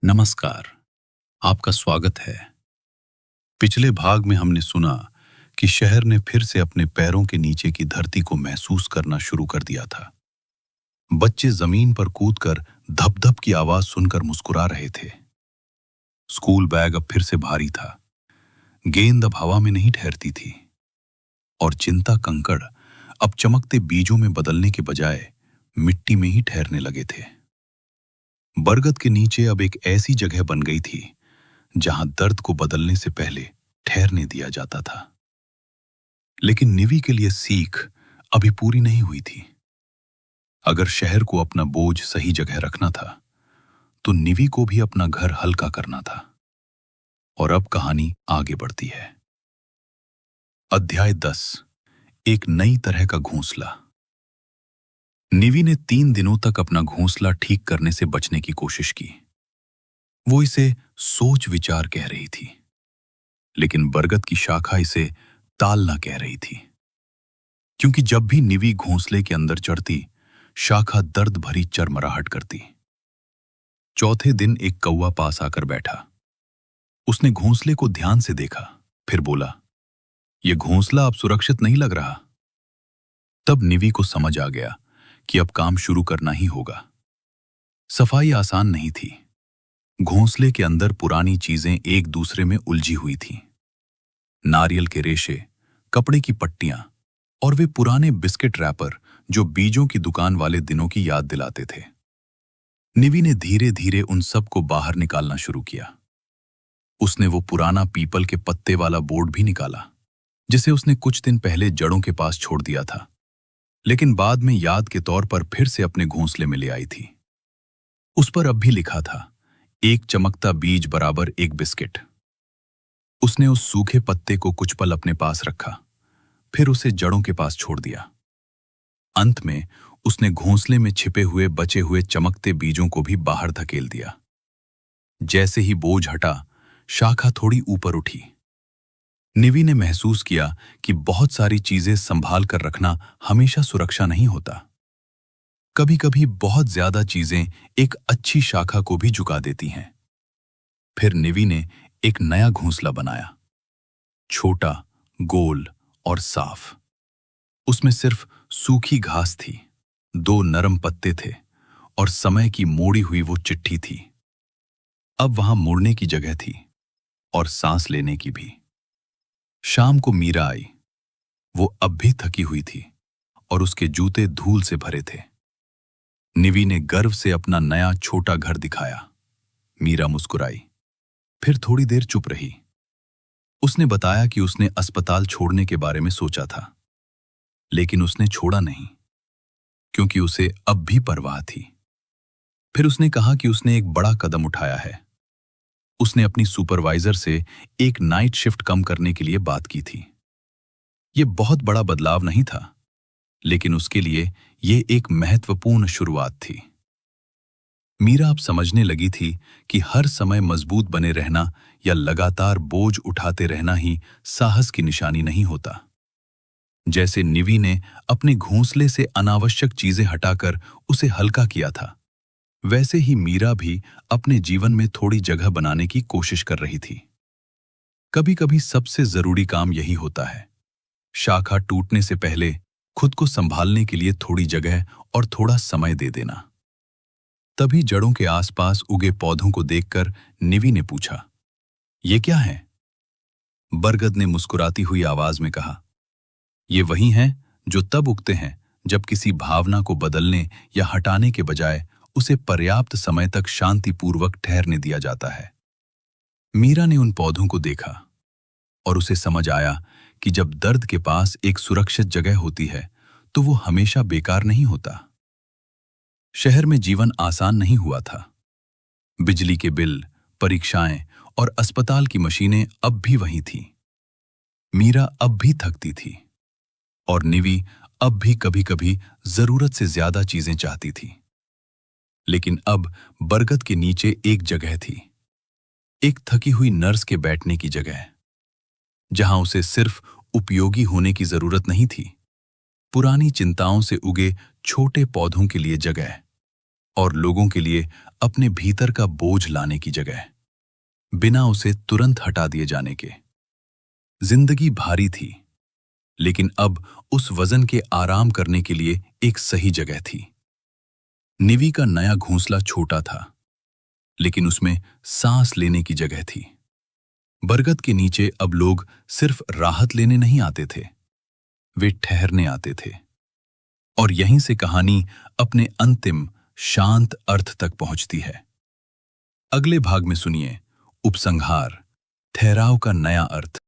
नमस्कार, आपका स्वागत है। पिछले भाग में हमने सुना कि शहर ने फिर से अपने पैरों के नीचे की धरती को महसूस करना शुरू कर दिया था। बच्चे जमीन पर कूदकर धप-धप की आवाज सुनकर मुस्कुरा रहे थे। स्कूल बैग अब फिर से भारी था, गेंद अब हवा में नहीं ठहरती थी और चिंता कंकड़ अब चमकते बीजों में बदलने के बजाय मिट्टी में ही ठहरने लगे थे। बरगद के नीचे अब एक ऐसी जगह बन गई थी जहां दर्द को बदलने से पहले ठहरने दिया जाता था। लेकिन निवी के लिए सीख अभी पूरी नहीं हुई थी। अगर शहर को अपना बोझ सही जगह रखना था तो निवी को भी अपना घर हल्का करना था। और अब कहानी आगे बढ़ती है। अध्याय 10, एक नई तरह का घोंसला। निवी ने 3 दिनों तक अपना घोंसला ठीक करने से बचने की कोशिश की। वो इसे सोच विचार कह रही थी, लेकिन बरगद की शाखा इसे तालना कह रही थी। क्योंकि जब भी निवी घोंसले के अंदर चढ़ती, शाखा दर्द भरी चरमराहट करती। चौथे दिन एक कौवा पास आकर बैठा। उसने घोंसले को ध्यान से देखा, फिर बोला, यह घोंसला अब सुरक्षित नहीं लग रहा। तब निवी को समझ आ गया कि अब काम शुरू करना ही होगा। सफाई आसान नहीं थी। घोंसले के अंदर पुरानी चीजें एक दूसरे में उलझी हुई थीं। नारियल के रेशे, कपड़े की पट्टियां और वे पुराने बिस्किट रैपर जो बीजों की दुकान वाले दिनों की याद दिलाते थे। निवी ने धीरे धीरे उन सब को बाहर निकालना शुरू किया। उसने वो पुराना पीपल के पत्ते वाला बोर्ड भी निकाला, जिसे उसने कुछ दिन पहले जड़ों के पास छोड़ दिया था, लेकिन बाद में याद के तौर पर फिर से अपने घोंसले में ले आई थी। उस पर अब भी लिखा था, एक चमकता बीज बराबर एक बिस्किट। उसने उस सूखे पत्ते को कुछ पल अपने पास रखा, फिर उसे जड़ों के पास छोड़ दिया। अंत में उसने घोंसले में छिपे हुए बचे हुए चमकते बीजों को भी बाहर धकेल दिया। जैसे ही बोझ हटा, शाखा थोड़ी ऊपर उठी। निवी ने महसूस किया कि बहुत सारी चीजें संभाल कर रखना हमेशा सुरक्षा नहीं होता। कभी कभी बहुत ज्यादा चीजें एक अच्छी शाखा को भी झुका देती हैं। फिर निवी ने एक नया घोंसला बनाया, छोटा, गोल और साफ। उसमें सिर्फ सूखी घास थी, 2 नरम पत्ते थे और समय की मोड़ी हुई वो चिट्ठी थी। अब वहां मुड़ने की जगह थी और सांस लेने की भी। शाम को मीरा आई। वो अब भी थकी हुई थी और उसके जूते धूल से भरे थे। निवी ने गर्व से अपना नया छोटा घर दिखाया। मीरा मुस्कुराई, फिर थोड़ी देर चुप रही। उसने बताया कि उसने अस्पताल छोड़ने के बारे में सोचा था, लेकिन उसने छोड़ा नहीं, क्योंकि उसे अब भी परवाह थी। फिर उसने कहा कि उसने एक बड़ा कदम उठाया है। उसने अपनी सुपरवाइजर से एक नाइट शिफ्ट कम करने के लिए बात की थी। यह बहुत बड़ा बदलाव नहीं था, लेकिन उसके लिए यह एक महत्वपूर्ण शुरुआत थी। मीरा अब समझने लगी थी कि हर समय मजबूत बने रहना या लगातार बोझ उठाते रहना ही साहस की निशानी नहीं होता। जैसे निवी ने अपने घोंसले से अनावश्यक चीजें हटाकर उसे हल्का किया था, वैसे ही मीरा भी अपने जीवन में थोड़ी जगह बनाने की कोशिश कर रही थी। कभी कभी सबसे जरूरी काम यही होता है, शाखा टूटने से पहले खुद को संभालने के लिए थोड़ी जगह और थोड़ा समय दे देना। तभी जड़ों के आसपास उगे पौधों को देखकर निवी ने पूछा, ये क्या है? बरगद ने मुस्कुराती हुई आवाज में कहा, ये वही हैं जो तब उगते हैं जब किसी भावना को बदलने या हटाने के बजाय उसे पर्याप्त समय तक शांतिपूर्वक ठहरने दिया जाता है। मीरा ने उन पौधों को देखा और उसे समझ आया कि जब दर्द के पास एक सुरक्षित जगह होती है तो वो हमेशा बेकार नहीं होता। शहर में जीवन आसान नहीं हुआ था। बिजली के बिल, परीक्षाएं और अस्पताल की मशीनें अब भी वही थीं। मीरा अब भी थकती थी और निवी अब भी कभी-कभी जरूरत से ज्यादा चीजें चाहती थी। लेकिन अब बरगद के नीचे एक जगह थी, एक थकी हुई नर्स के बैठने की जगह, जहां उसे सिर्फ उपयोगी होने की जरूरत नहीं थी, पुरानी चिंताओं से उगे छोटे पौधों के लिए जगह और लोगों के लिए अपने भीतर का बोझ लाने की जगह, बिना उसे तुरंत हटा दिए जाने के। जिंदगी भारी थी, लेकिन अब उस वजन के आराम करने के लिए एक सही जगह थी। निवी का नया घोंसला छोटा था, लेकिन उसमें सांस लेने की जगह थी। बरगद के नीचे अब लोग सिर्फ राहत लेने नहीं आते थे, वे ठहरने आते थे। और यहीं से कहानी अपने अंतिम शांत अर्थ तक पहुंचती है। अगले भाग में सुनिए उपसंहार, ठहराव का नया अर्थ।